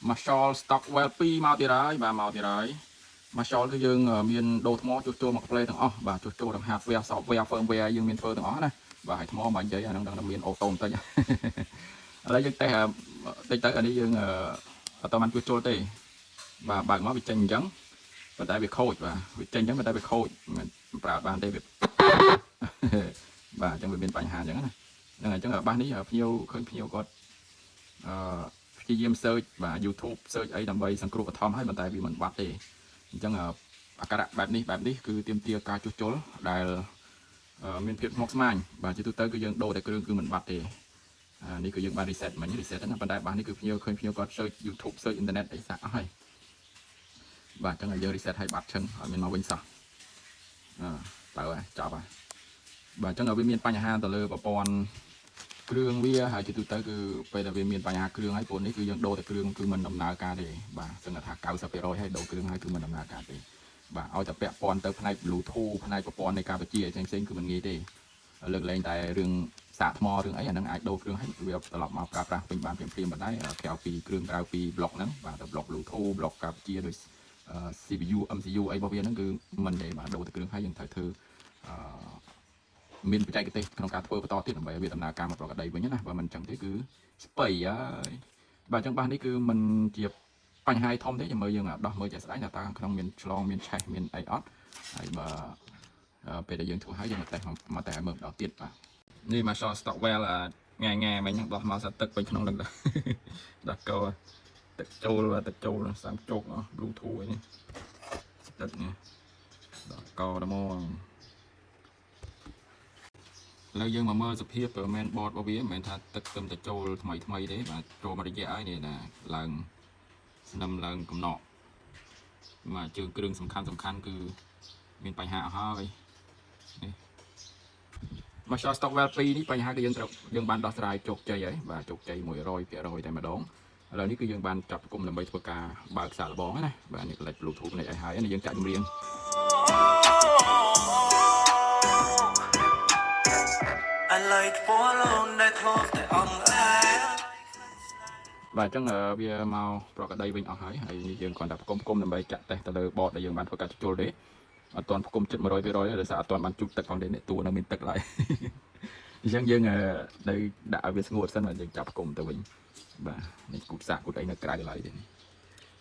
Marshall Stockwell 2មកទៀតហើយបាទមកទៀតហើយ Marshall គឺយើងមានដូរថ្មជួសជុលមក play ទាំងអស់បាទជួសជុលទាំង hardware software firmware យើងមានធ្វើទាំងអស់ណាបាទហើយថ្មមិននិយាយអាហ្នឹងដឹងមានអូតូបន្តិចឥឡូវយើងតេស្តតិចទៅអានេះយើងអត់តបានជួសជុលទេបាទបើកមកវាចេញអញ្ចឹងប៉ុន្តែវាខូចបាទវាចេញអញ្ចឹងប៉ុន្តែវាខូចមិនប្រើបានទេវាបាទអញ្ចឹងវាមានបញ្ហាអញ្ចឹងណាហ្នឹងហើយអញ្ចឹងបាសនេះភ្ញៀវឃើញភ្ញៀវគាត់ព្យាយាម search បាទ YouTube search អីដើម្បីសង្គ្រោះបឋមហើយប៉ុន្តែវាមិនបាត់ទេអញ្ចឹងអាការៈបែបនេះគឺទាមទារការជួសជុលដែលមានភាពស្មុគស្មាញបាទជាទូទៅគឺយើងដូរតែគ្រឿងគឺមិនបាត់ទេនេះគឺយើងបាន reset មិញ reset ណាប៉ុន្តែបាសនេះគឺភ្ញៀវឃើញភ្ញៀវគាត់ search YouTube search internet អីសាក់អស់ហើយបាទអញ្ចឹងយើង reset ឲ្យបាត់ឈឹងឲ្យមានមកវិញសោះបើហើយចប់ហើយបាទអញ្ចឹងវាមានបញ្ហាទៅលើប្រព័ន្ធគ្រឿងវាហើយជាទូទៅគឺពេលដែលវាមានបញ្ហាគ្រឿងហើយព្រោះនេះគឺយើងដូរតែគ្រឿងគឺមិនដំណើរការទេបាទសឹងថា 90% ហើយដូរគ្រឿងហើយគឺមិនដំណើរការទេបាទឲ្យតែពាក់ព័ន្ធទៅផ្នែក Bluetooth ផ្នែកប្រព័ន្ធនៃការបញ្ជាផ្សេងគឺមិនងាយទេលើកលែងតែរឿងសាកថ្មរឿងអីអាហ្នឹងអាចដូរគ្រឿងហើយវាត្រឡប់មកប្រើប្រាស់ពេញបានភ្លាមៗប៉ុន្តែក្រៅពីគ្រឿងក្រៅពី block ហ្នឹងបាទទៅ block Bluetooth block ការបញ្ជាដូច CPU MCU អីរបស់វាហ្នឹងគឺមិនទេបាទដូរតែគ្រឿងហើយយើងត្រូវធ្វើមានបច្ចេកទេសក្នុងការធ្វើបន្តទៀតដើម្បីឲ្យវាដំណើរការមកប្រកបដីវិញណាបើមិនអញ្ចឹងទេគឺស្បៃហើយបាទអញ្ចឹងបាសនេះគឺមិនជាបញ្ហាធំទេចាំមើលយើងដោះមើលជាក់ស្ដែងថាតើខាងក្នុងមានឆ្លងមានឆេះមានអីអត់ហើយបើពេលដែលយើងធ្វើហើយយើងមកតេស្តមកតែមើលដល់ទៀតបាទនេះ Marshall Stockwell ងាយមិញដោះមកសាទឹកពេញក្នុងនឹងដល់កោទឹកចូលសាំជោគ Bluetooth អីនេះទឹកនេះដល់កោដល់មកឥឡូវយើងមកមើលសភាព main board របស់វាមិនមែនថាទឹកទឹមតែចូលថ្មីទេបាទចូលមករយៈហើយនេះណាឡើងស្នឹមឡើងកំណក់មកជើងគ្រឿងសំខាន់គឺមានបញ្ហាអស់ហើយនេះ Marshall Stockwell 2នេះបញ្ហាគឺយើងបានដោះស្រាយជោគជ័យហើយបាទជោគជ័យ 100% តែម្ដងឥឡូវនេះគឺយើងបានចាប់គុំដើម្បីធ្វើការបើកសាកល្បងណាបាទនេះ Bluetooth នេះឲ្យហើយនេះយើងចាក់ចម្រៀងបាទអញ្ចឹងវាមកប្រកបដីវិញអស់ហើយយើងគ្រាន់តែផ្គុំដើម្បីចាក់តេស្តទៅលើ board ដែលយើងបានធ្វើការជួសជុលទេអត់ទាន់ផ្គុំចិត្ត 100% ទេដោយសារអត់ទាន់បានជូតទឹកផងទេនេះតួនៅមានទឹកឡើយអញ្ចឹងយើងនៅដាក់ឲ្យវាស្ងួតសិនហើយយើងចាប់ផ្គុំទៅវិញបាទនេះគូតសាកគូតអីនៅក្រៅឡើយទេ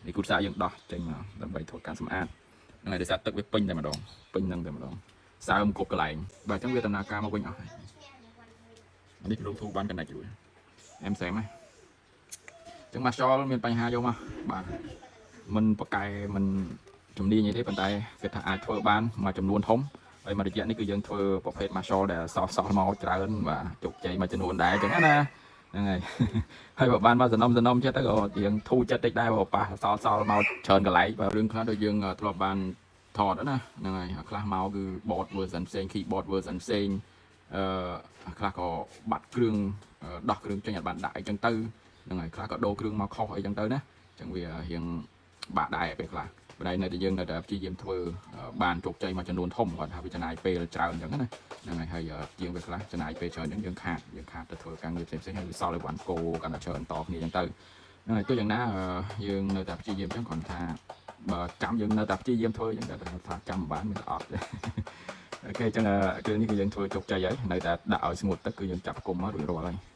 នេះគូតសាកយើងដោះចេញមកដើម្បីធ្វើការសម្អាតហ្នឹងហើយដោយសារទឹកវាពេញតែម្ដងពេញហ្នឹងតែម្ដងសើមគ្រប់កន្លែងបាទអញ្ចឹងវាដំណើរការមកវិញអស់ហើយនេះ Bluetooth បាន connect រួចអែមសែមហ្នឹងចឹង Marshall មានបញ្ហាយកមកបាទមិនប្រកែមិនជំនាញអីទេប៉ុន្តែគេថាអាចធ្វើបានមួយចំនួនធំហើយមួយរយៈនេះគឺយើងធ្វើប្រភេទ Marshall ដែលសោះមកច្រើនបាទជោគជ័យមួយចំនួនដែរចឹងណាហ្នឹងហើយហើយបើបានមកសំណុំចិត្តទៅក៏យើងធូរចិត្តតិចដែរបើប៉ះសល់មកច្រើនកន្លែងបាទរឿងខ្លះដូចយើងធ្លាប់បានថតណាហ្នឹងហើយខ្លះមកគឺ board version ផ្សេង keyboard version ផ្សេងខ្លះក៏បាត់គ្រឿងដោះគ្រឿងចេញអត់បានដាក់អីចឹងទៅហ្នឹងហើយខ្លះក៏ដូរគ្រឿងមកខុសអីចឹងទៅណាចឹងវារៀងបាក់ដែរពេលខ្លះប៉ុន្តែនៅតែយើងនៅតែព្យាយាមធ្វើបានជោគជ័យមួយចំនួនធំគាត់ថាវាចំណាយពេលច្រើនចឹងណាហ្នឹងហើយជាងវាខ្លះចំណាយពេលច្រើនចឹងយើងខាតទៅធ្វើការងារផ្សេងហើយវាសល់ឲ្យវ៉ាន់គោកាន់តែច្រើនតគ្នាចឹងទៅហ្នឹងហើយទោះយ៉ាងណាយើងនៅតែព្យាយាមចឹងគ្រាន់ថាបើចាំយើងនៅតែព្យាយាមធ្វើចឹងតែថាចាំបានមិនអត់ទេអូខេចឹងគ្រឿងនេះគឺយើងធ្វើជោគជ័យហើយនៅតែដាក់ឲ្យស្ងួតទឹកគឺយើងចាប់គុំមករួចរាល់ហើយ